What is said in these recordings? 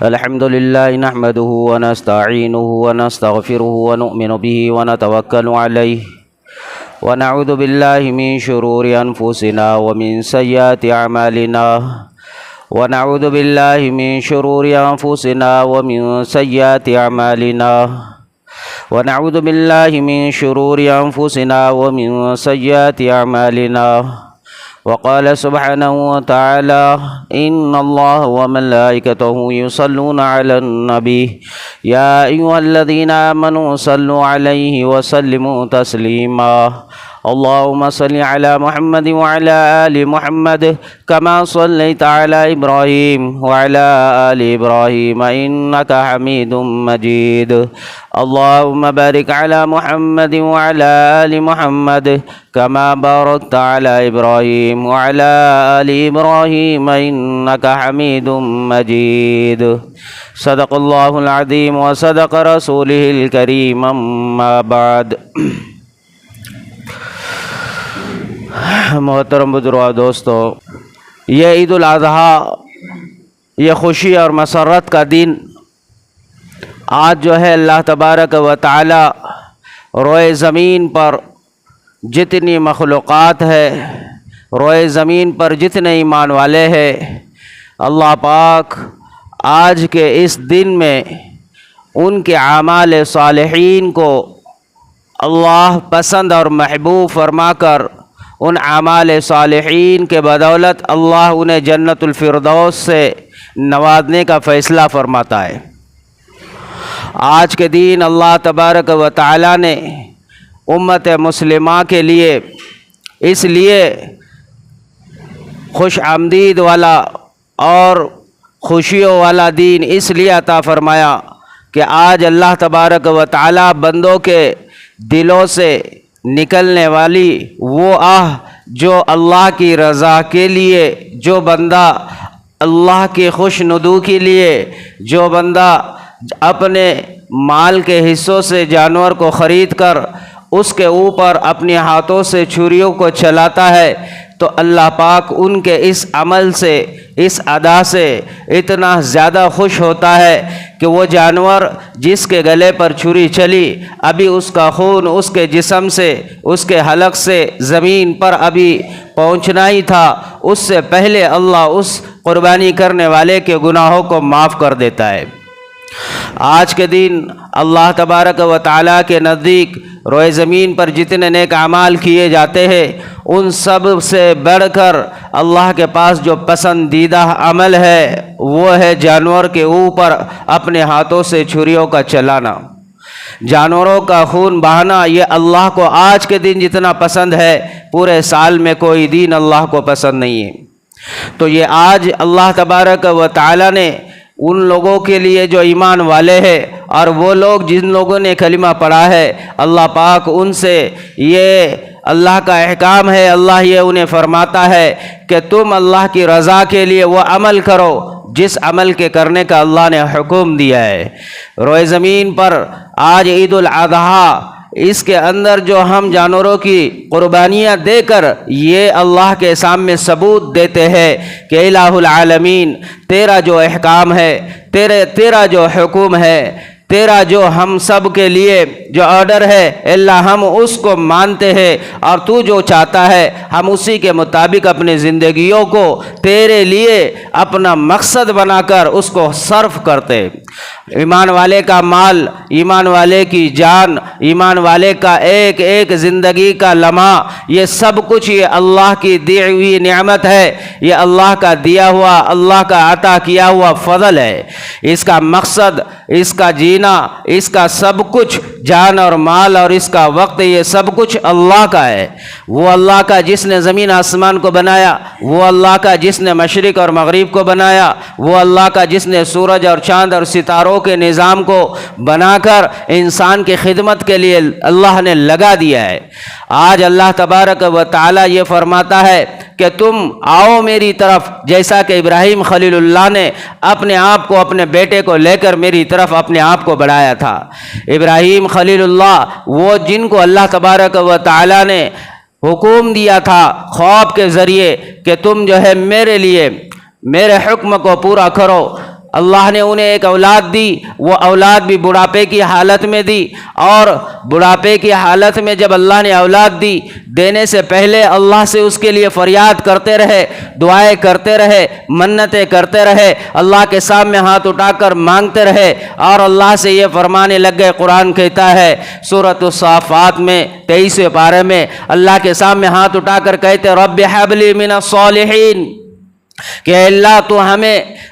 الحمد لله نحمده ونستعينه ونستغفره ونؤمن به ونتوكل عليه ونعوذ بالله من شرور أنفسنا ومن سيئات أعمالنا ونعوذ بالله من شرور أنفسنا ومن سيئات أعمالنا ونعوذ بالله من شرور أنفسنا ومن سيئات أعمالنا وقال سبحانه وتعالى إن الله وملائكته يصلون على النبي يا أيها الذين آمنوا صلوا عليه وسلموا تسليما اللهم صل على محمد وعلى آل محمد كما صليت على إبراهيم وعلى آل إبراهيم إنك حميد مجيد اللهم بارك على محمد وعلى آل محمد كما باركت على إبراهيم وعلى آل إبراهيم إنك حميد مجيد صدق الله العظيم وصدق رسوله الكريم أما بعد محترم بزرگوں دوستو، یہ عید الاضحیٰ، یہ خوشی اور مسرت کا دن آج جو ہے اللہ تبارک و تعالی روئے زمین پر جتنی مخلوقات ہے، روئے زمین پر جتنے ایمان والے ہیں، اللہ پاک آج کے اس دن میں ان کے اعمال صالحین کو اللہ پسند اور محبوب فرما کر ان اعمال صالحین کے بدولت اللہ انہیں جنت الفردوس سے نوازنے کا فیصلہ فرماتا ہے۔ آج کے دن اللہ تبارک و تعالی نے امت مسلمہ کے لیے اس لیے خوش آمدید والا اور خوشیوں والا دین اس لیے عطا فرمایا کہ آج اللہ تبارک و تعالی بندوں کے دلوں سے نکلنے والی وہ آہ جو اللہ کی رضا کے لیے، جو بندہ اللہ کی خوش ندو کے لیے، جو بندہ اپنے مال کے حصوں سے جانور کو خرید کر اس کے اوپر اپنے ہاتھوں سے چھریوں کو چلاتا ہے، تو اللہ پاک ان کے اس عمل سے، اس ادا سے اتنا زیادہ خوش ہوتا ہے کہ وہ جانور جس کے گلے پر چھری چلی، ابھی اس کا خون اس کے جسم سے، اس کے حلق سے زمین پر ابھی پہنچنا ہی تھا، اس سے پہلے اللہ اس قربانی کرنے والے کے گناہوں کو معاف کر دیتا ہے۔ آج کے دن اللہ تبارک و تعالیٰ کے نزدیک روئے زمین پر جتنے نیک اعمال کیے جاتے ہیں، ان سب سے بڑھ کر اللہ کے پاس جو پسندیدہ عمل ہے وہ ہے جانور کے اوپر اپنے ہاتھوں سے چھریوں کا چلانا، جانوروں کا خون بہانا۔ یہ اللہ کو آج کے دن جتنا پسند ہے، پورے سال میں کوئی دن اللہ کو پسند نہیں ہے۔ تو یہ آج اللہ تبارک و تعالیٰ نے ان لوگوں کے لیے جو ایمان والے ہیں اور وہ لوگ جن لوگوں نے کلمہ پڑھا ہے، اللہ پاک ان سے یہ اللہ کا احکام ہے، اللہ یہ انہیں فرماتا ہے کہ تم اللہ کی رضا کے لیے وہ عمل کرو جس عمل کے کرنے کا اللہ نے حکم دیا ہے۔ روئے زمین پر آج عید الاضحیٰ، اس کے اندر جو ہم جانوروں کی قربانیاں دے کر یہ اللہ کے سامنے ثبوت دیتے ہیں کہ الہ العالمین، تیرا جو احکام ہے، تیرا جو حکم ہے، تیرا جو ہم سب کے لیے جو آرڈر ہے، اللہ ہم اس کو مانتے ہیں، اور تو جو چاہتا ہے ہم اسی کے مطابق اپنی زندگیوں کو تیرے لیے اپنا مقصد بنا کر اس کو صرف کرتے۔ ایمان والے کا مال، ایمان والے کی جان، ایمان والے کا ایک ایک زندگی کا لمحہ، یہ سب کچھ یہ اللہ کی دی ہوئی نعمت ہے، یہ اللہ کا دیا ہوا، اللہ کا عطا کیا ہوا فضل ہے۔ اس کا مقصد، اس کا جینا، اس کا سب کچھ، جان اور مال اور اس کا وقت، یہ سب کچھ اللہ کا ہے۔ وہ اللہ کا جس نے زمین آسمان کو بنایا، وہ اللہ کا جس نے مشرق اور مغرب کو بنایا، وہ اللہ کا جس نے سورج اور چاند اور ستاروں کے نظام کو بنا کر انسان کی خدمت کے لیے اللہ نے لگا دیا ہے۔ آج اللہ تبارک و تعالی یہ فرماتا ہے کہ تم آؤ میری طرف، جیسا کہ ابراہیم خلیل اللہ نے اپنے آپ کو، اپنے بیٹے کو لے کر میری طرف اپنے آپ کو بڑھایا تھا۔ ابراہیم خلیل اللہ وہ جن کو اللہ تبارک و تعالی نے حکم دیا تھا خواب کے ذریعے کہ تم جو ہے میرے لیے میرے حکم کو پورا کرو، اللہ نے انہیں ایک اولاد دی، وہ اولاد بھی بڑھاپے کی حالت میں دی، اور بڑھاپے کی حالت میں جب اللہ نے اولاد دی، دینے سے پہلے اللہ سے اس کے لیے فریاد کرتے رہے، دعائیں کرتے رہے، منتیں کرتے رہے، اللہ کے سامنے ہاتھ اٹھا کر مانگتے رہے، اور اللہ سے یہ فرمانے لگ گئے۔ قرآن کہتا ہے سورۃ الصافات میں 23ویں پارے میں اللہ کے سامنے ہاتھ اٹھا کر کہتے رب ہب لی من الصالحین، کہ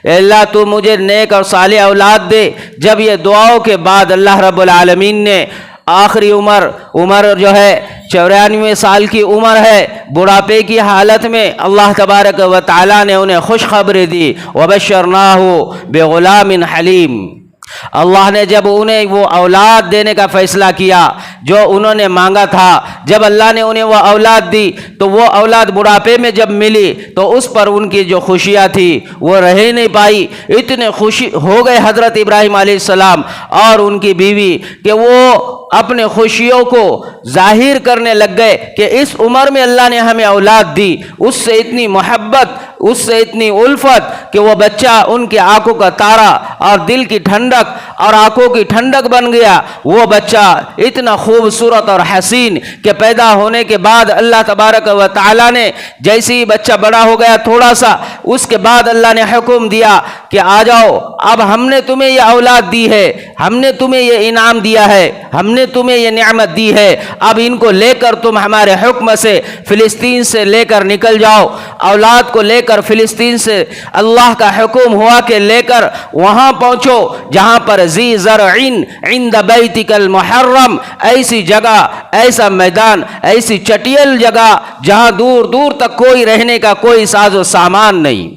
اللہ تو مجھے نیک اور صالح اولاد دے۔ جب یہ دعاؤں کے بعد اللہ رب العالمین نے آخری عمر جو ہے 94 سال کی عمر ہے، بڑھاپے کی حالت میں اللہ تبارک و تعالیٰ نے انہیں خوشخبری دی، وَبَشَّرْنَاهُ بِغُلَامٍ حَلِيمٍ۔ اللہ نے جب انہیں وہ اولاد دینے کا فیصلہ کیا جو انہوں نے مانگا تھا، جب اللہ نے انہیں وہ اولاد دی تو وہ اولاد بڑھاپے میں جب ملی تو اس پر ان کی جو خوشیاں تھی وہ رہ نہیں پائی۔ اتنے خوشی ہو گئے حضرت ابراہیم علیہ السلام اور ان کی بیوی کہ وہ اپنے خوشیوں کو ظاہر کرنے لگ گئے کہ اس عمر میں اللہ نے ہمیں اولاد دی۔ اس سے اتنی محبت، اس سے اتنی الفت کہ وہ بچہ ان کی آنکھوں کا تارا اور دل کی ٹھنڈک اور آنکھوں کی ٹھنڈک بن گیا۔ وہ بچہ اتنا خوبصورت اور حسین کہ پیدا ہونے کے بعد اللہ تبارک و تعالیٰ نے جیسے ہی بچہ بڑا ہو گیا تھوڑا سا، اس کے بعد اللہ نے حکم دیا کہ آ جاؤ، اب ہم نے تمہیں یہ اولاد دی ہے، ہم نے تمہیں یہ انعام دیا ہے، ہم نے تمہیں یہ نعمت دی ہے، اب ان کو لے کر تم ہمارے حکم سے فلسطین سے لے کر نکل جاؤ۔ اولاد کو لے کر فلسطین سے اللہ کا حکم ہوا کہ لے کر وہاں پہنچو جہاں پر ذی زرعین عند بیتک المحرم، ایسی جگہ، ایسا میدان، ایسی چٹیل جگہ جہاں دور دور تک کوئی رہنے کا کوئی ساز و سامان نہیں۔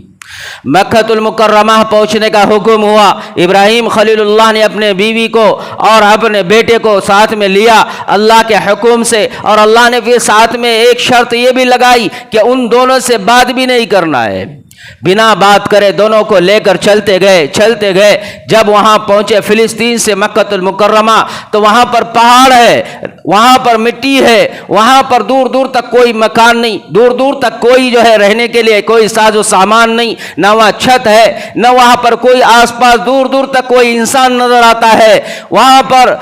مکہ المکرمہ پہنچنے کا حکم ہوا۔ ابراہیم خلیل اللہ نے اپنے بیوی کو اور اپنے بیٹے کو ساتھ میں لیا اللہ کے حکم سے، اور اللہ نے پھر ساتھ میں ایک شرط یہ بھی لگائی کہ ان دونوں سے بات بھی نہیں کرنا ہے، بنا بات کرے دونوں کو لے کر چلتے گئے۔ جب وہاں پہنچے فلسطین سے مکہ المکرمہ تو وہاں پر پہاڑ ہے، وہاں پر مٹی ہے، وہاں پر دور دور تک کوئی مکان نہیں، دور دور تک کوئی جو ہے رہنے کے لیے کوئی ساز و سامان نہیں، نہ وہاں چھت ہے، نہ وہاں پر کوئی آس پاس دور دور تک کوئی انسان نظر آتا ہے۔ وہاں پر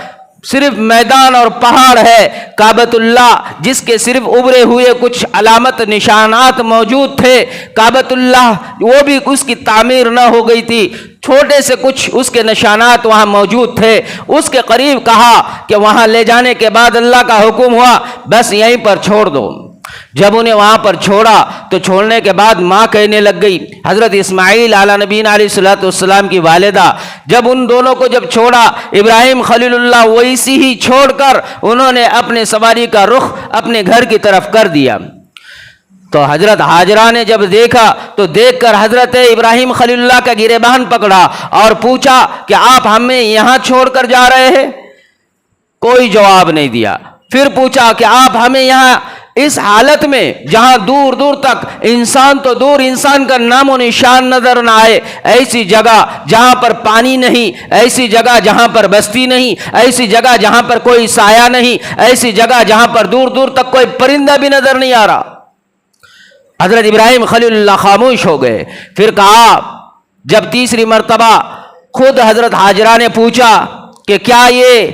صرف میدان اور پہاڑ ہے۔ کعبۃ اللہ جس کے صرف ابھرے ہوئے کچھ علامت نشانات موجود تھے، کعبۃ اللہ وہ بھی اس کی تعمیر نہ ہو گئی تھی، چھوٹے سے کچھ اس کے نشانات وہاں موجود تھے۔ اس کے قریب کہا کہ وہاں لے جانے کے بعد اللہ کا حکم ہوا بس یہیں پر چھوڑ دو۔ جب انہیں وہاں پر چھوڑا تو چھوڑنے کے بعد ماں کہنے لگ گئی، حضرت اسماعیل علیہ نبینا علیہ السلام کی والدہ، جب ان دونوں کو جب چھوڑا ابراہیم خلیل اللہ ویسی ہی چھوڑ کر انہوں نے اپنے سواری کا رخ اپنے گھر کی طرف کر دیا۔ تو حضرت ہاجرہ نے جب دیکھا تو دیکھ کر حضرت ابراہیم خلیل اللہ کا گریبان پکڑا اور پوچھا کہ آپ ہمیں یہاں چھوڑ کر جا رہے ہیں؟ کوئی جواب نہیں دیا۔ پھر پوچھا کہ آپ ہمیں یہاں اس حالت میں جہاں دور دور تک انسان تو دور، انسان کا نام و نشان نظر نہ آئے، ایسی جگہ جہاں پر پانی نہیں، ایسی جگہ جہاں پر بستی نہیں، ایسی جگہ جہاں پر کوئی سایہ نہیں، ایسی جگہ جہاں پر دور دور تک کوئی پرندہ بھی نظر نہیں آ رہا۔ حضرت ابراہیم خلیل اللہ خاموش ہو گئے۔ پھر کہا، جب تیسری مرتبہ خود حضرت ہاجرہ نے پوچھا کہ کیا یہ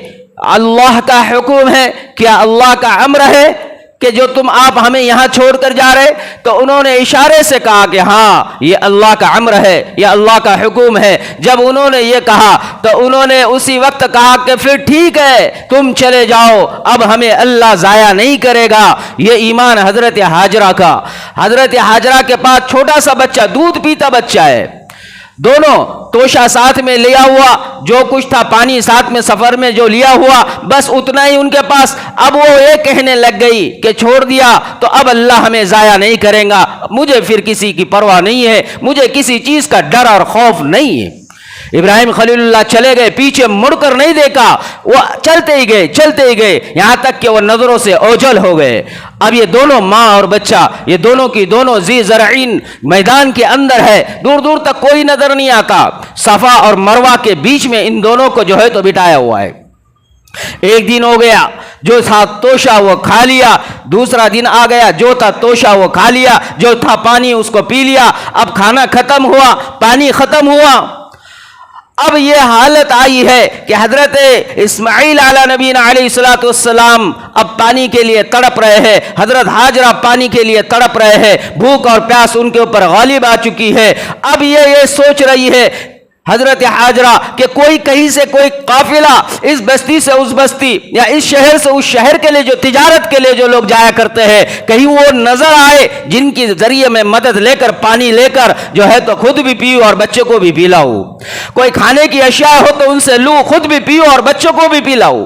اللہ کا حکم ہے، کیا اللہ کا امر ہے کہ جو آپ ہمیں یہاں چھوڑ کر جا رہے؟ تو انہوں نے اشارے سے کہا کہ ہاں یہ اللہ کا امر ہے، یہ اللہ کا حکم ہے۔ جب انہوں نے یہ کہا تو انہوں نے اسی وقت کہا کہ پھر ٹھیک ہے تم چلے جاؤ، اب ہمیں اللہ ضائع نہیں کرے گا۔ یہ ایمان حضرت ہاجرہ کا۔ حضرت ہاجرہ کے پاس چھوٹا سا بچہ، دودھ پیتا بچہ ہے، دونوں توشہ ساتھ میں لیا ہوا، جو کچھ تھا پانی ساتھ میں سفر میں جو لیا ہوا بس اتنا ہی ان کے پاس۔ اب وہ یہ کہنے لگ گئی کہ چھوڑ دیا تو اب اللہ ہمیں ضائع نہیں کرے گا، مجھے پھر کسی کی پرواہ نہیں ہے، مجھے کسی چیز کا ڈر اور خوف نہیں ہے۔ ابراہیم خلیل اللہ چلے گئے، پیچھے مڑ کر نہیں دیکھا، وہ چلتے ہی گئے یہاں تک کہ وہ نظروں سے اوجھل ہو گئے۔ اب یہ دونوں ماں اور بچہ، یہ دونوں کی دونوں ذی زرعین میدان کے اندر ہے، دور دور تک کوئی نظر نہیں آتا۔ صفا اور مروہ کے بیچ میں ان دونوں کو جو ہے تو بٹھایا ہوا ہے۔ ایک دن ہو گیا، جو تھا توشہ وہ کھا لیا، دوسرا دن آ گیا، جو تھا توشہ وہ کھا لیا، جو تھا پانی اس کو پی لیا۔ اب کھانا ختم ہوا، پانی ختم ہوا، اب یہ حالت آئی ہے کہ حضرت اسماعیل علیہ نبینا علیہ الصلوۃ والسلام اب پانی کے لیے تڑپ رہے ہیں، حضرت ہاجرہ پانی کے لیے تڑپ رہے ہیں، بھوک اور پیاس ان کے اوپر غالب آ چکی ہے۔ اب یہ سوچ رہی ہے حضرت ہاجرہ کہ کوئی کہیں سے کوئی قافلہ اس بستی سے اس بستی یا اس شہر سے اس شہر کے لیے جو تجارت کے لیے جو لوگ جایا کرتے ہیں، کہیں وہ نظر آئے جن کی ذریعے میں مدد لے کر پانی لے کر جو ہے تو خود بھی پیو اور بچے کو بھی پلاؤ، کوئی کھانے کی اشیاء ہو تو ان سے لو، خود بھی پیو اور بچوں کو بھی پلاؤ۔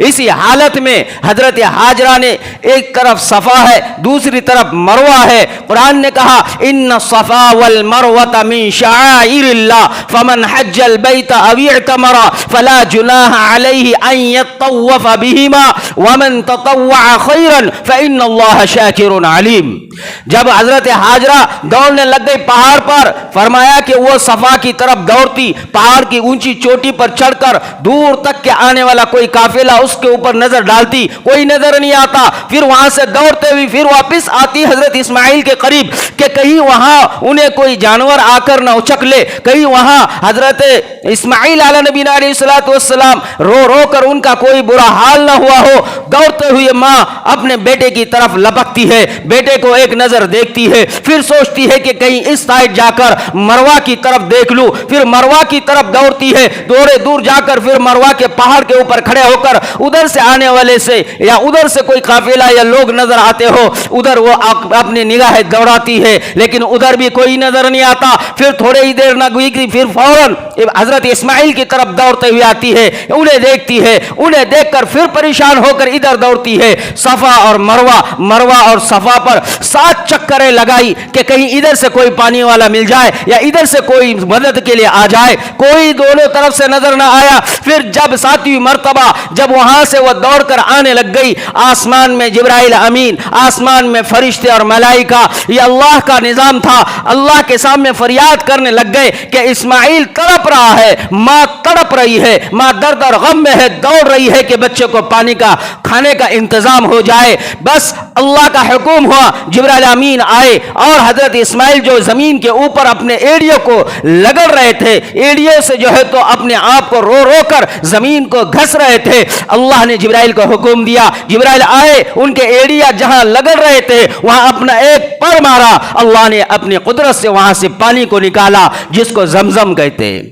اسی حالت میں حضرت ہاجرہ نے ایک طرف صفا ہے، دوسری طرف مروہ ہے۔ قرآن نے کہا ان الصفا والمروہ من شعائر اللہ فمن حج البیت او اعتمر فلا جناح علیہ ان یطوف بہما ومن تطوع خیرا فان اللہ شاکر علیم۔ جب حضرت ہاجرہ دوڑنے لگ گئی پہاڑ پر، فرمایا کہ وہ صفا کی طرف دوڑتی، پہاڑ کی اونچی چوٹی پر چڑھ کر دور تک کے آنے والا کوئی قافلہ اس کے اوپر نظر ڈالتی، کوئی نظر نہیں آتا، پھر وہاں سے دوڑتے ہوئی پھر واپس آتی حضرت اسماعیل کے قریب کہ کہیں وہاں انہیں کوئی جانور آ کر نہ اچک لے، کہیں وہاں حضرت اسماعیل علیہ نبینا علیہ الصلوۃ والسلام رو رو کر ان کا کوئی برا حال نہ ہوا ہو۔ دوڑتے ہوئے ماں اپنے بیٹے کی طرف لپکتی ہے، بیٹے کو ایک نظر دیکھتی ہے، پھر سوچتی ہے کہ کہیں اس سائڈ جا کر مروہ کی طرف دیکھ لوں، پھر مروہ کی طرف دوڑتی ہے، دوڑے دور جا کر پھر مروہ کے پہاڑ کے اوپر کھڑے ہو کر ادھر سے آنے والے سے یا ادھر سے کوئی قافلہ یا لوگ نظر آتے ہو ادھر وہ اپنی نگاہیں دوڑاتی ہے، لیکن ادھر بھی کوئی نظر نہیں آتا۔ پھر تھوڑے ہی دیر نہ گزری پھر فوراً حضرت اسماعیل کی طرف دوڑتے ہوئے آتی ہے، انہیں دیکھتی ہے، انہیں دیکھ کر پھر پریشان ہو کر ادھر دوڑتی ہے، صفا اور مروہ، مروہ اور صفا پر 7 چکریں لگائی کہ کہیں ادھر سے کوئی پانی والا مل جائے یا ادھر سے کوئی مدد کے لیے آ جائے، کوئی دونوں طرف سے نظر نہ آیا۔ پھر جب 7ویں مرتبہ جب وہاں سے وہ دوڑ کر آنے لگ گئی، آسمان میں جبرائیل امین، آسمان میں فرشتے اور ملائکہ، یہ اللہ کا نظام تھا، اللہ کے سامنے فریاد کرنے لگ گئے کہ اسماعیل تڑپ رہا ہے، ماں تڑپ رہی ہے، ماں درد اور غم میں ہے، دوڑ رہی ہے کہ بچے کو پانی کا کھانے کا انتظام ہو جائے۔ بس اللہ کا حکم ہوا، جبرائیل امین آئے اور حضرت اسماعیل جو زمین کے اوپر اپنے ایڑیوں کو لگڑ رہے تھے، ایڑیوں سے جو ہے تو اپنے آپ کو رو رو کر زمین کو گھس رہے تھے، اللہ نے جبرائیل کو حکم دیا، جبرائیل آئے، ان کے ایڑیاں جہاں لگڑ رہے تھے وہاں اپنا ایک پر مارا، اللہ نے اپنی قدرت سے وہاں سے پانی کو نکالا جس کو زمزم کہتے ہیں۔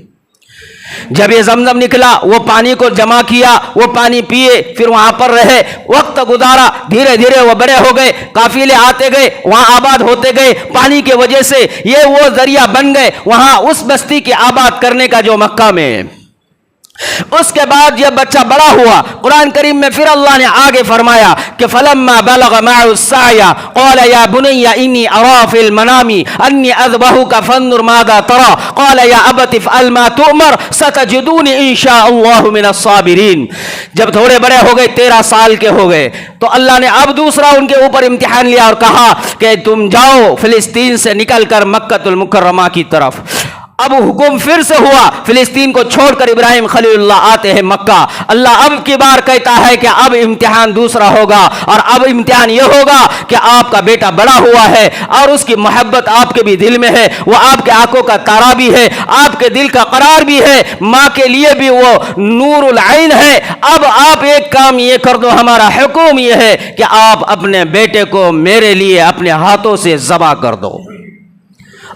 جب یہ زمزم نکلا، وہ پانی کو جمع کیا، وہ پانی پیے، پھر وہاں پر رہے، وقت گزارا، دھیرے دھیرے وہ بڑے ہو گئے، قافلے آتے گئے، وہاں آباد ہوتے گئے، پانی کی وجہ سے یہ وہ ذریعہ بن گئے وہاں اس بستی کی آباد کرنے کا جو مکہ میں ہے۔ اس کے بعد جب بچہ بڑا ہوا، قرآن کریم میں پھر اللہ نے آگے فرمایا کہ فلما بلغ معه السعي قال يا بني اني ارى في المنام اني اذبحك فانظر ماذا ترى قال يا ابت افعل ما تؤمر ستجدوني ان شاء الله من الصابرين۔ جب تھوڑے بڑے ہو گئے، 13 سال کے ہو گئے، تو اللہ نے اب دوسرا ان کے اوپر امتحان لیا اور کہا کہ تم جاؤ فلسطین سے نکل کر مکہ المکرمہ کی طرف۔ اب حکم پھر سے ہوا، فلسطین کو چھوڑ کر ابراہیم خلیل اللہ آتے ہیں مکہ۔ اللہ اب کی بار کہتا ہے کہ اب امتحان دوسرا ہوگا، اور اب امتحان یہ ہوگا کہ آپ کا بیٹا بڑا ہوا ہے اور اس کی محبت آپ کے بھی دل میں ہے، وہ آپ کے آنکھوں کا تارا بھی ہے، آپ کے دل کا قرار بھی ہے، ماں کے لیے بھی وہ نور العین ہے۔ اب آپ ایک کام یہ کر دو، ہمارا حکم یہ ہے کہ آپ اپنے بیٹے کو میرے لیے اپنے ہاتھوں سے ذبح کر دو۔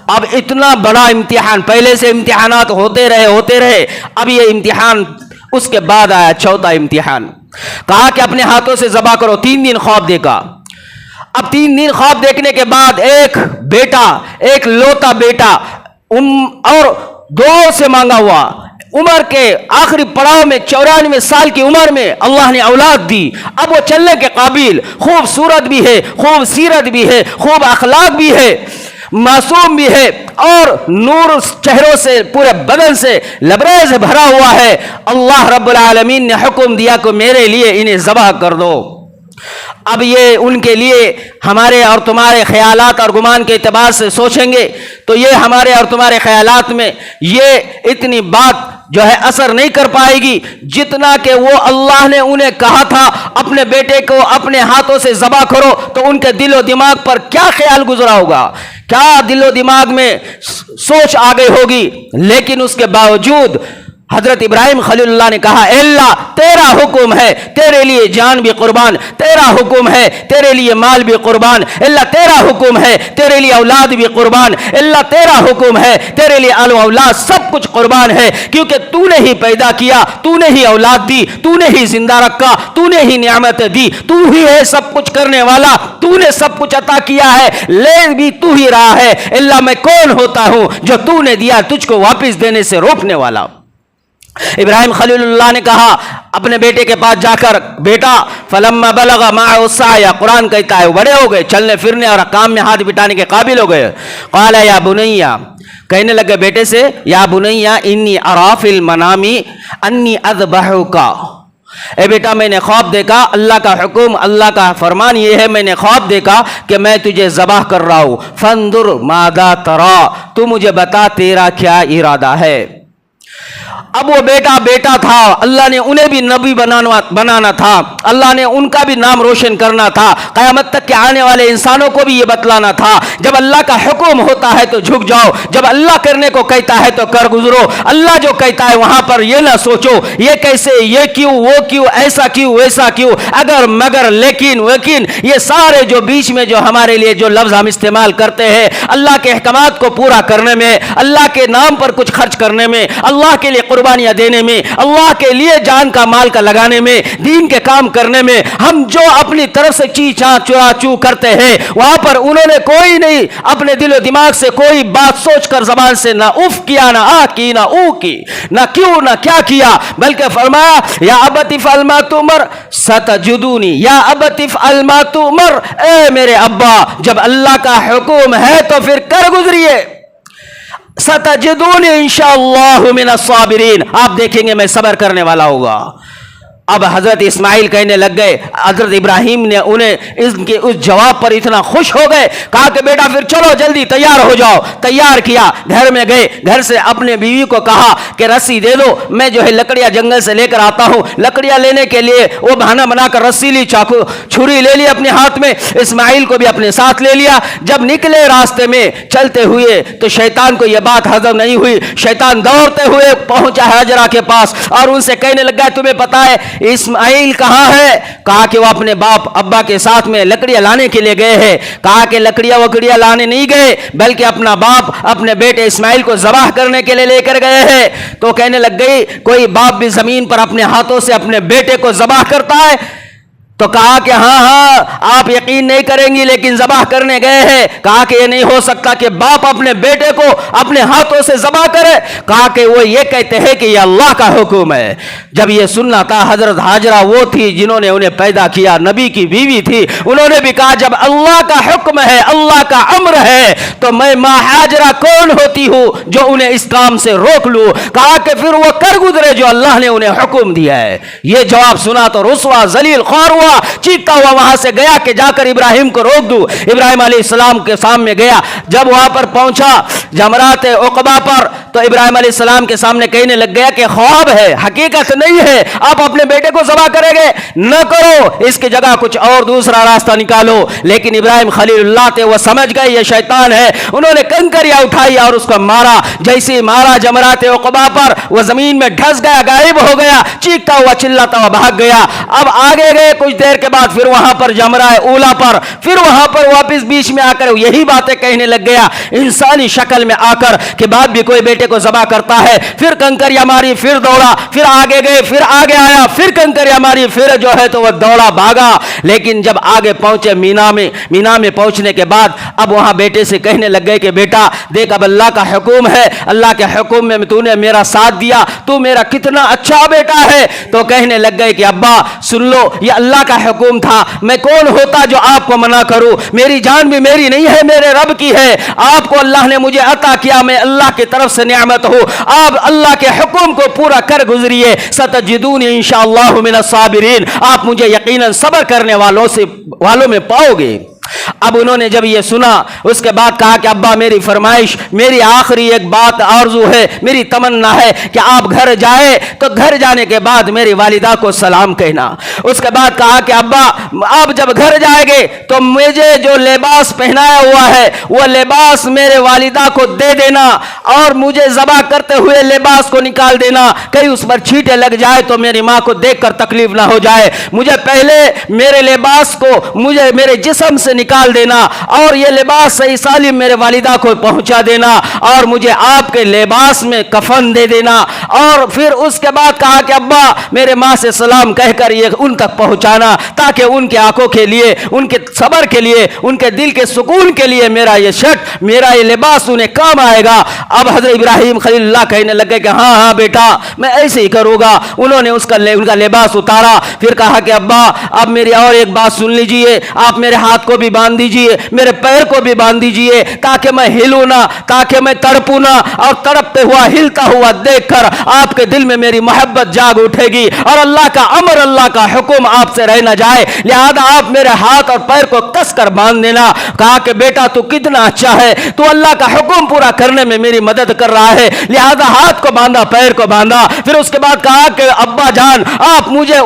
اب اتنا بڑا امتحان، پہلے سے امتحانات ہوتے رہے، اب یہ امتحان اس کے بعد آیا، چوتھا امتحان، کہا کہ اپنے ہاتھوں سے ذبح کرو۔ 3 دن خواب دیکھا۔ اب 3 دن خواب دیکھنے کے بعد ایک بیٹا، ایک لوتا بیٹا اور دعاؤں سے مانگا ہوا، عمر کے آخری پڑاؤ میں 94 سال کی عمر میں اللہ نے اولاد دی، اب وہ چلنے کے قابل، خوبصورت بھی ہے، خوب سیرت بھی ہے، خوب اخلاق بھی ہے، معصوم بھی ہے، اور نور چہروں سے پورے بدن سے لبریز بھرا ہوا ہے۔ اللہ رب العالمین نے حکم دیا کہ میرے لیے انہیں ذبح کر دو۔ اب یہ ان کے لیے ہمارے اور تمہارے خیالات اور گمان کے اعتبار سے سوچیں گے تو یہ ہمارے اور تمہارے خیالات میں یہ اتنی بات جو ہے اثر نہیں کر پائے گی جتنا کہ وہ اللہ نے انہیں کہا تھا اپنے بیٹے کو اپنے ہاتھوں سے ذبح کرو، تو ان کے دل و دماغ پر کیا خیال گزرا ہوگا، کیا دل و دماغ میں سوچ آ گئی ہوگی۔ لیکن اس کے باوجود حضرت ابراہیم خلیل اللہ نے کہا اے اللہ تیرا حکم ہے تیرے لیے جان بھی قربان، تیرا حکم ہے تیرے لیے مال بھی قربان، اللہ تیرا حکم ہے تیرے لیے اولاد بھی قربان، اللہ تیرا حکم ہے تیرے لیے آل و اولاد سب کچھ قربان ہے، کیونکہ تو نے ہی پیدا کیا، تو نے ہی اولاد دی، تو نے ہی زندہ رکھا، تو نے ہی نعمت دی، تو ہی ہے سب کچھ کرنے والا، تو نے سب کچھ عطا کیا ہے، لے بھی تو ہی رہا ہے، اللہ میں کون ہوتا ہوں جو تو نے دیا تجھ کو واپس دینے سے روکنے والا۔ ابراہیم خلیل اللہ نے کہا اپنے بیٹے کے پاس جا کر بیٹا فلما بلغ معه السعي، قرآن کہتا ہے بڑے ہو گئے، چلنے پھرنے اور کام میں ہاتھ بٹانے کے قابل ہو گئے، قال یا بنی، کہنے لگے بیٹے سے یا بنی انی ارى في المنام انی اذبحک، اے بیٹا میں نے خواب دیکھا، اللہ کا حکم اللہ کا فرمان یہ ہے، میں نے خواب دیکھا کہ میں تجھے ذبح کر رہا ہوں، فانظر ماذا ترى، تو مجھے بتا تیرا کیا ارادہ ہے۔ اب وہ بیٹا تھا، اللہ نے انہیں بھی نبی بنانا تھا، اللہ نے ان کا بھی نام روشن کرنا تھا، قیامت تک کے آنے والے انسانوں کو بھی یہ بتلانا تھا، جب اللہ کا حکم ہوتا ہے تو جھک جاؤ، جب اللہ کرنے کو کہتا ہے تو کر گزرو، اللہ جو کہتا ہے وہاں پر یہ نہ سوچو یہ کیسے، یہ کیوں، وہ کیوں، ایسا کیوں، ویسا کیوں، اگر مگر لیکن ویکن، یہ سارے جو بیچ میں جو ہمارے لیے جو لفظ ہم استعمال کرتے ہیں اللہ کے احکامات کو پورا کرنے میں، اللہ کے نام پر کچھ خرچ کرنے میں، اللہ کے لیے قربانیاں دینے میں، اللہ کے لیے جان کا مال کا لگانے میں، دین کے کام کرنے میں، ہم جو اپنی طرف سے چی چا چرا چو کرتے ہیں وہاں پر انہوں نے کوئی نہیں اپنے دل و دماغ سے کوئی بات سوچ کر زبان سے نہ اف کیا، نہ آ کی، نہ او کی، نہ کیوں، نہ کیا کیا، بلکہ فرمایا یا ابت افعل ما تؤمر ستجدونی، یا ابت افعل ما تؤمر، اے میرے ابا جب اللہ کا حکم ہے تو پھر کر گزریے، ستجدونی انشاءاللہ من الصابرین، آپ دیکھیں گے میں صبر کرنے والا ہوگا۔ اب حضرت اسماعیل کہنے لگ گئے، حضرت ابراہیم نے انہیں ان کے اس جواب پر اتنا خوش ہو گئے، کہا کہ بیٹا پھر چلو جلدی تیار ہو جاؤ، تیار کیا، گھر میں گئے، گھر سے اپنے بیوی کو کہا کہ رسی دے دو، میں جو ہے لکڑیاں جنگل سے لے کر آتا ہوں، لکڑیاں لینے کے لیے وہ بہانہ بنا کر رسی لی، چاقو چھری لے لی اپنے ہاتھ میں، اسماعیل کو بھی اپنے ساتھ لے لیا، جب نکلے راستے میں چلتے ہوئے تو شیطان کو یہ بات ہضم نہیں ہوئی، شیطان دوڑتے ہوئے پہنچا ہاجرہ کے پاس اور ان سے کہنے لگا تمہیں پتا ہے اسماعیل کہاں ہے؟ کہا کہ وہ اپنے باپ ابا کے ساتھ میں لکڑیاں لانے کے لیے گئے ہیں، کہا کہ لکڑیاں وکڑیاں لانے نہیں گئے بلکہ اپنا باپ اپنے بیٹے اسماعیل کو ذبح کرنے کے لیے لے کر گئے ہیں۔ تو کہنے لگ گئی کوئی باپ بھی زمین پر اپنے ہاتھوں سے اپنے بیٹے کو ذبح کرتا ہے؟ تو کہا کہ ہاں آپ یقین نہیں کریں گی لیکن ذبح کرنے گئے ہیں۔ کہا کہ یہ نہیں ہو سکتا کہ باپ اپنے بیٹے کو اپنے ہاتھوں سے ذبح کرے، کہا کہ وہ یہ کہتے ہیں کہ یہ اللہ کا حکم ہے۔ جب یہ سننا تھا، حضرت ہاجرہ وہ تھی جنہوں نے انہیں پیدا کیا، نبی کی بیوی تھی، انہوں نے بھی کہا جب اللہ کا حکم ہے، اللہ کا امر ہے تو میں ماں ہاجرہ کون ہوتی ہوں جو انہیں اس کام سے روک لوں؟ کہا کہ پھر وہ کر گزرے جو اللہ نے انہیں حکم دیا ہے۔ یہ جواب سنا تو رسوا ذلیل خوار ہوا، چیختا ہوا وہاں سے گیا کہ جا کر ابراہیم کو روک دوں۔ ابراہیم علیہ السلام کے سامنے گیا، جب وہاں پر پہنچا جمرات عقبہ پر تو ابراہیم علیہ السلام کے سامنے کہنے لگ گیا کہ خواب ہے، حقیقت نہیں ہے، آپ اپنے بیٹے کو ذبح کریں گے؟ نہ کرو، اس کی جگہ کچھ اور دوسرا راستہ نکالو۔ لیکن ابراہیم خلیل اللہ تھے، وہ سمجھ گئے یہ شیطان ہے، انہوں نے کنکریاں اٹھائی اور اس کو مارا، جیسے مارا جمرات عقبہ پر وہ زمین میں ڈھس گیا، غائب ہو گیا، چیختا ہوا چلاتا ہوا بھاگ گیا۔ اب آگے گئے کچھ دیر کے بعد پھر وہاں پر جمرہ اولا پر، پھر وہاں پر واپس بیچ میں آ کر یہی باتیں کہنے لگ گیا، انسانی شکل میں آ کر کہ بعد بھی کوئی بیٹے کو ذبح کرتا ہے، پھر کنکریاں ماری، پھر دوڑا، پھر آگے گئے، پھر آگے آیا، پھر کنکریاں ماری، پھر جو ہے تو وہ دوڑا بھاگا۔ لیکن جب آگے پہنچے مینا میں پہنچنے کے بعد اب وہاں بیٹے سے کہنے لگ گئے کہ بیٹا دیکھ اب اللہ کا حکم ہے، اللہ کے حکم میں تو نے میرا ساتھ دیا، تو میرا کتنا اچھا بیٹا ہے۔ تو کہنے لگ گئے کہ ابا سن لو، یہ اللہ کا حکم تھا، میں کون ہوتا جو آپ کو منع کروں، میری جان بھی میری نہیں ہے، میرے رب کی ہے، آپ کو اللہ نے مجھے عطا کیا، میں اللہ کی طرف سے نعمت ہوں، آپ اللہ کے حکم کو پورا کر گزریے، ستجدونی انشاءاللہ من الصابرین، آپ مجھے یقیناً صبر کرنے والوں میں پاؤ گے۔ اب انہوں نے جب یہ سنا اس کے بعد کہا کہ ابا میری فرمائش، میری آخری ایک بات آرزو ہے، میری تمنا ہے کہ آپ گھر جائے تو گھر جانے کے بعد میری والدہ کو سلام کہنا۔ اس کے بعد کہا کہ ابا آپ جب گھر جائیں گے تو مجھے جو لباس پہنایا ہوا ہے وہ لباس میرے والدہ کو دے دینا، اور مجھے ذبح کرتے ہوئے لباس کو نکال دینا، کہیں اس پر چھینٹے لگ جائے تو میری ماں کو دیکھ کر تکلیف نہ ہو جائے۔ مجھے پہلے میرے لباس کو مجھے میرے جسم سے نکال دینا اور یہ لباس صحیح سالم میرے والدہ کو پہنچا دینا، اور مجھے آپ کے لباس میں کفن دے دینا۔ اور پھر اس کے بعد کہا کہ ابا میرے ماں سے سلام کہہ کر یہ ان تک پہنچانا، تاکہ ان کے آنکھوں کے لیے، ان کے صبر کے لیے، ان کے دل کے سکون کے لیے میرا یہ شرٹ، میرا یہ لباس انہیں کام آئے گا۔ اب حضرت ابراہیم خلیل اللہ کہنے لگے کہ ہاں ہاں بیٹا میں ایسے ہی کروں گا۔ انہوں نے ان کا لباس اتارا، پھر کہا کہ ابا اب میری اور ایک بات سن لیجئے، آپ میرے ہاتھ کو بھی باندھ دیجئے، میرے پیر کو بھی باندھ دیجئے، تاکہ میں ہلوں نہ، تاکہ میں تڑپوں نہ، اور تڑپتے ہوا ہلتا ہوا دیکھ کر آپ کے دل میں میری محبت جاگ اٹھے گی، اور اللہ کا امر، اللہ کا حکم آپ سے رہ نہ جائے، لہذا آپ میرے ہاتھ اور پیر کو کس کر باندھ دینا۔ کہا کہ بیٹا تو کتنا اچھا ہے، تو اللہ کا حکم پورا کرنے میں میری مدد کر رہا ہے، لہذا ہاتھ کو باندھا، پیر کو باندھا۔ پھر اس کے بعد کہا کہ ابا جان آپ مجھے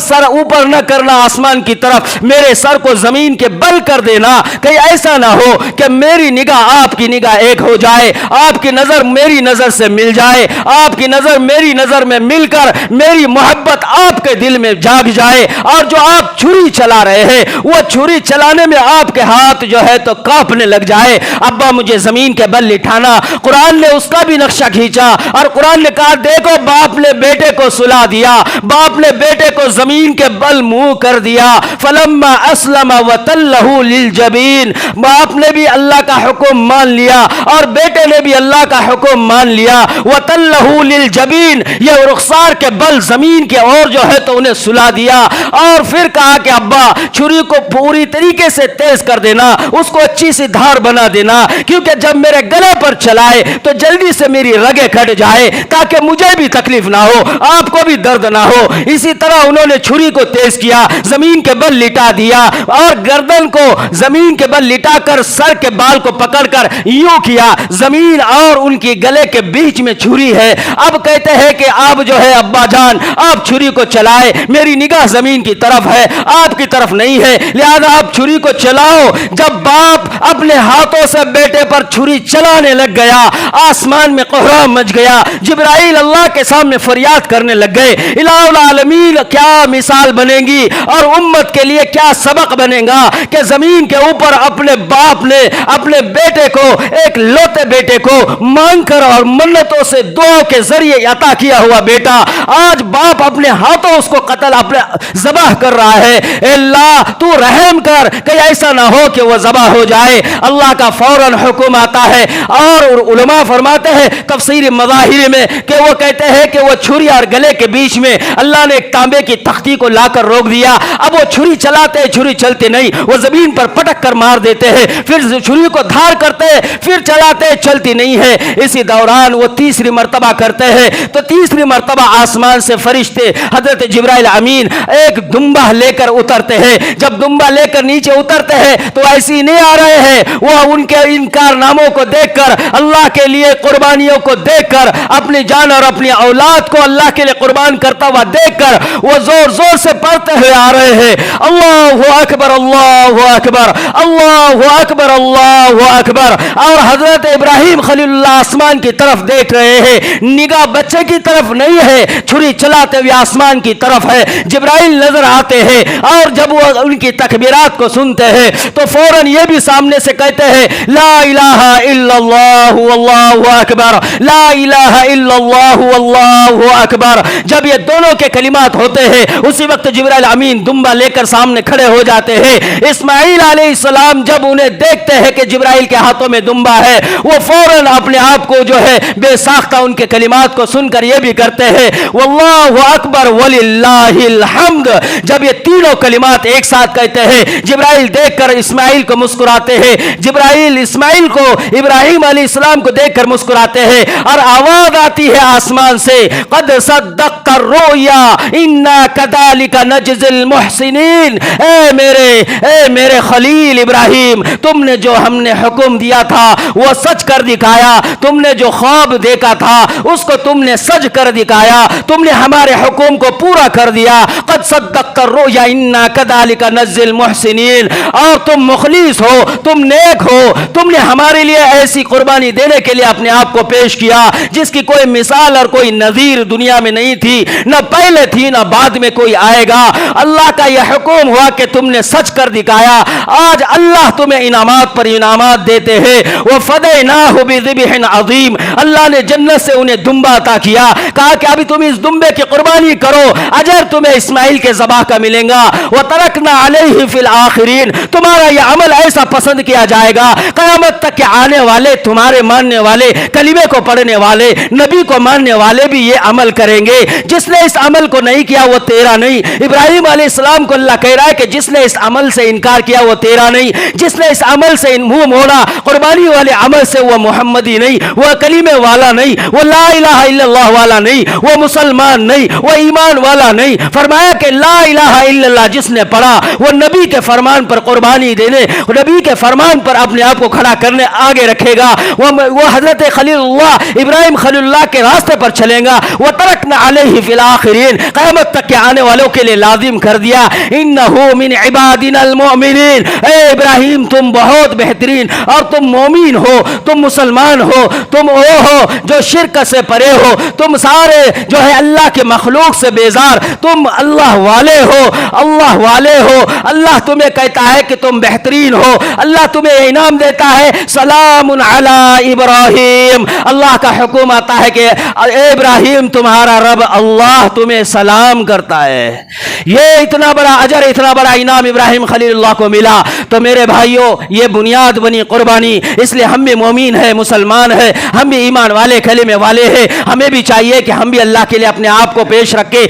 سر اوپر نہ کرنا آسمان کی طرف، میرے سر کو زمین کے بل کر دینا، کہیں ایسا نہ ہو کہ میری نگاہ آپ کی نگاہ ایک ہو جائے، آپ کی نظر میری نظر سے مل جائے، آپ کی نظر میری نظر میں مل کر میری محبت آپ کے دل میں جاگ جائے، اور جو آپ چھری چلا رہے ہیں وہ چھری چلانے میں آپ کے ہاتھ جو ہے تو کانپنے لگ جائے۔ ابا مجھے زمین کے بل لٹھانا۔ قرآن نے اس کا بھی نقشہ کھینچا، اور قرآن نے کہا دیکھو باپ نے بیٹے کو سلا دیا، باپ نے بیٹے کو زمین کے بل منہ کر دیا۔ فلما اسلم وتلہ للجبین، باپ نے بھی اللہ کا حکم مان لیا اور بیٹے نے بھی اللہ کا حکم مان لیا۔ وتلہ للجبین، یہ رخسار کے بل زمین کے اور جو ہے تو انہیں سلا دیا، اور پھر کہا کہ ابا چھری کو پوری طریقے سے تیز کر دینا، اس کو اچھی سی دھار بنا دینا، کیونکہ جب میرے گلے پر چلائے تو جلدی سے میری رگیں کٹ جائے، تاکہ مجھے بھی تکلیف نہ ہو، آپ کو بھی درد نہ ہو۔ اسی طرح انہوں نے چھری کو تیز کیا، زمین کے بل لٹا دیا، اور گردن کو زمین کے بل لٹا کر سر کے بال کو پکڑ کر یوں کیا، زمین اور ان کی گلے کے بیچ میں چھری ہے۔ اب کہتے ہیں کہ آپ جو ہے ابا جان آپ چھری کو چلائے، میری نگاہ زمین کی طرف ہے، آپ کی طرف نہیں ہے، لہذا آپ چھری کو چلاؤ۔ جب باپ اپنے ہاتھوں سے بیٹے پر چھری چلانے لگ گیا، آسمان میں کوہرام مچ گیا، جبرائیل اللہ کے سامنے فریاد کرنے لگ گئے، الہ العالمین کیا مثال بنے گی اور امت کے لیے کیا سبق بنے گا کہ زمین کے اوپر اپنے باپ نے اپنے بیٹے کو، ایک لوتے بیٹے کو مانگ کر اور منتوں سے دعا کے ذریعے عطا کیا ہوا بیٹا، آج باپ اپنے ہاتھوں اس کو قتل اپنے ذبح کر رہا ہے۔ اے اللہ تو رحم کر کہ ایسا نہ ہو کہ وہ ذبح ہو جائے۔ اللہ کا فوراً حکم آتا ہے، اور علماء فرماتے ہیں تفسیر مظاہر میں کہ وہ کہتے ہیں کہ وہ چھری اور گلے کے بیچ میں اللہ نے ایک تانبے کی تختی کو لا کر روک دیا۔ اب وہ چھری چلاتے، چھری چلتے نہیں، وہ زمین پر پٹک کر مار دیتے ہیں، پھر چھری کو دھار کرتے، پھر چلاتے، چلتی نہیں ہے۔ اسی دوران وہ تیسری مرتبہ کرتے ہیں تو تیسری مرتبہ آسمان سے فرشتے حضرت جبرائیل امین ایک دمبہ لے کر اترتے ہیں۔ جب دمبہ لے کر نیچے اترتے ہیں تو ایسی نہیں آ رہے ہیں، وہ ان کے ان کارناموں کو دیکھ کر، اللہ کے لیے قربانیوں کو دیکھ کر، اپنی جان اور اپنی اولاد کو اللہ کے لیے قربان کرتا ہوا دیکھ کر وہ زور زور سے پڑھتے ہوئے آ رہے ہیں، اللہ اکبر اللہ اکبر اللہ اکبر اللہ اکبر۔ اور حضرت ابراہیم خلیل اللہ آسمان کی طرف دیکھ رہے ہیں، نگاہ بچے کی طرف نہیں ہے، چھری چلاتے ہوئے آسمان کی طرف ہے۔ جبرائیل نظر آتے ہیں، اور جب وہ ان کی تکبیرات کو سنتے ہیں تو فوراً یہ بھی سامنے سے کہتے ہیں لا الہ الا اللہ واللہ اکبر، لا الہ الا اللہ واللہ اکبر۔ جب یہ دونوں کے کلمات ہوتے ہیں اسی وقت جبرائیل امین دمبا لے کر سامنے کھڑے ہو جاتے ہیں۔ اسماعیل علیہ السلام جب انہیں دیکھتے ہیں کہ جبرائیل کے ہاتھوں میں دمبا ہے، وہ فوراً اپنے آپ کو جو ہے بے ساختہ ان کے کلمات کو سن کر یہ بھی کرتے ہیں واللہ اکبر وللہ الحمد۔ جب یہ تینوں کلمات ایک ساتھ کہتے ہیں جبرائیل دیکھ کر اسماعیل کو مسکراتے ہیں، جبرائیل اسماعیل کو ابراہیم علیہ السلام کو دیکھ کر مسکراتے ہیں، اور آواز آتی ہے آسمان سے قد صدقت الرؤیا انا کذالک نجزی المحسنین۔ اے میرے میرے خلیل ابراہیم تم نے جو ہم نے حکم دیا تھا وہ سچ کر دکھایا، تم نے جو خواب دیکھا تھا اس کو تم نے سچ کر دکھایا، تم نے ہمارے حکم کو پورا کر دیا۔ قد صدقت الرؤیا انا كذلك نجزي المحسنین، اور تم مخلص ہو، تم نیک ہو، تم نے ہمارے لیے ایسی قربانی دینے کے لیے اپنے آپ کو پیش کیا جس کی کوئی مثال اور کوئی نظیر دنیا میں نہیں تھی، نہ پہلے تھی نہ بعد میں کوئی آئے گا۔ اللہ کا یہ حکم ہوا کہ تم نے سچ کر دکھایا، آج اللہ تمہیں انعامات پر انعامات دیتے ہیں۔ وَفَدَيْنَاهُ بِذِبْحٍ عَظِيمٍ، اللہ نے جنت سے انہیں دمبا عطا کیا، کہا کہ ابھی تم اس دمبے کی قربانی کرو، اجر تمہیں اسماعیل کے ذبح کا ملے گا۔ وَتَرَكْنَا عَلَيْهِ فِي الْآخِرِينَ، تمہارا یہ عمل ایسا پسند کیا جائے گا قیامت تک کہ آنے والے تمہارے ماننے والے، کلمے کو پڑھنے والے، نبی کو ماننے والے بھی یہ عمل کریں گے۔ جس نے اس عمل کو نہیں کیا وہ تیرا نہیں۔ ابراہیم علیہ السلام کو اللہ کہہ رہا ہے کہ جس نے اس عمل سے انکار کیا وہ تیرا نہیں، جس نے اس عمل سے منہ موڑا، قربانی والے عمل سے، وہ محمدی نہیں، وہ کلمے والا نہیں، وہ لا الہ الا اللہ والا نہیں، وہ مسلمان نہیں، وہ ایمان والا نہیں۔ فرمایا کہ لا الہ الا اللہ جس نے پڑھا وہ نبی کے فرمان پر قربانی دینے، نبی کے فرمان پر اپنے آپ کو کھڑا کرنے آگے رکھے گا، وہ حضرت خلیل اللہ ابراہیم خلیل اللہ کے راستے پر چلیں گا۔ وَتَرَكْنَا عَلَيْهِ فِي الْآخِرِينَ، قیامت تک کے آنے والوں کے لیے لازم کر دیا، إِنَّهُ مِنْ عِبَادِنَا الْمُؤْمِنِينَ، اے ابراہیم تم بہت بہترین اور تم مومن ہو، تم مسلمان ہو، تم وہ ہو جو شرک سے پرے ہو، تم سارے جو ہے اللہ کے مخلوق سے بیزار، تم اللہ والے ہو، اللہ والے ہو۔ اللہ تمہیں کہتا ہے کہ تم بہترین ہو، اللہ تمہیں انعام دیتا ہے سلام علی ابراہیم، اللہ کا حکم آتا ہے کہ اے ابراہیم تمہارا رب اللہ تمہیں سلام کرتا ہے۔ یہ اتنا بڑا اجر، اتنا بڑا انعام ابراہیم خلیل اللہ کو ملا۔ تو میرے بھائیوں یہ بنیاد بنی قربانی، اس لیے ہم بھی مومن ہیں، مسلمان ہیں، ہم بھی ایمان والے کلمے والے ہیں، ہمیں بھی چاہیے کہ ہم بھی اللہ کے لیے اپنے آپ کو پیش رکھیں۔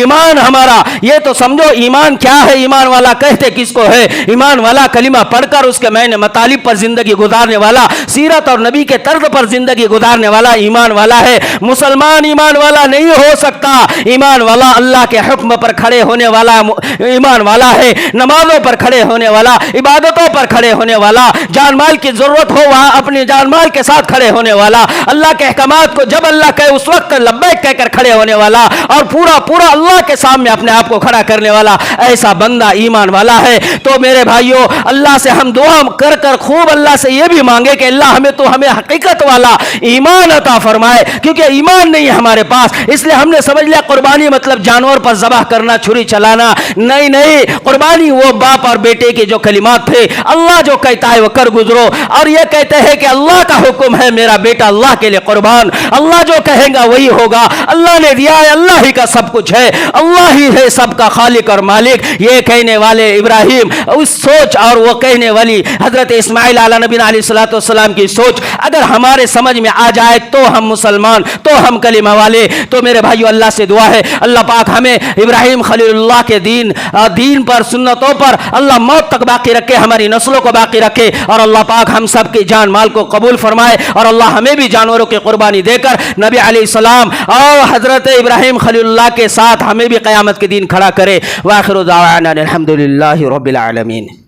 ایمان ہمارا یہ تو سمجھو ایمان کیا ہے، ایمان والا کہتے کس کو ہے؟ ایمان والا کلمہ پڑھ کر اس کے معنی مطالب پر زندگی گزارنے والا، سیرت اور نبی کے طرز پر زندگی گزارنے والا ایمان والا ہے۔ مسلمان ایمان والا نہیں ہو سکتا، ایمان والا اللہ کے حکم پر کھڑے ہونے والا ایمان والا ہے، نمازوں پر کھڑے ہونے والا، عبادتوں پر کھڑے ہونے والا، جان مال کی ضرورت ہو وہاں اپنے جان مال کے ساتھ کھڑے ہونے والا، اللہ کے احکامات کو جب اللہ کہے اس وقت لبیک کہہ کر کھڑے ہونے والا، اور پورا اللہ کے سامنے اپنے آپ کو کھڑا کرنے والا، ایسا بندہ ایمان والا ہے۔ تو میرے بھائیوں اللہ سے ہم دعا کر خوب اللہ سے یہ بھی مانگے کہ اللہ ہمیں حقیقت والا ایمان عطا فرمائے، کیونکہ ایمان نہیں ہے ہمارے پاس، اس لیے ہم نے سمجھ لیا قربانی مطلب جانور پر ذبح کرنا، چھری چلانا، نہیں، قربانی وہ باپ اور بیٹے کے جو کلمات تھے، اللہ جو کہتا ہے وہ کر گزرو، اور یہ کہتے ہیں کہ اللہ کا حکم ہے میرا بیٹا اللہ کے لیے قربان، اللہ جو کہے گا وہی ہوگا، اللہ نے دیا ہے، اللہ ہی کا سب کچھ ہے، اللہ ہی ہے سب کا خالق اور مالک۔ یہ کہنے والے ابراہیم اس سوچ اور وہ کہنے والی حضرت اسماعیل علیہ نبی علیہ الصلوۃ والسلام کی سوچ اگر ہمارے سمجھ میں آ جائے تو ہم مسلمان، تو ہم کلمہ والے۔ تو میرے بھائیو اللہ سے دعا ہے اللہ پاک ہمیں ابراہیم خلیل اللہ کے دین پر، سنتوں پر اللہ موت تک باقی رکھے، ہماری نسلوں کو باقی رکھے، اور اللہ پاک ہم سب کی جان مال کو قبول فرمائے، اور اللہ ہمیں بھی جانوروں کی قربانی دے کر نبی علیہ السلام اور حضرت ابراہیم خلیل اللہ کے ساتھ ہمیں بھی قیامت کے دن کھڑا کرے۔ وآخر دعوانا الحمدللہ رب العالمین۔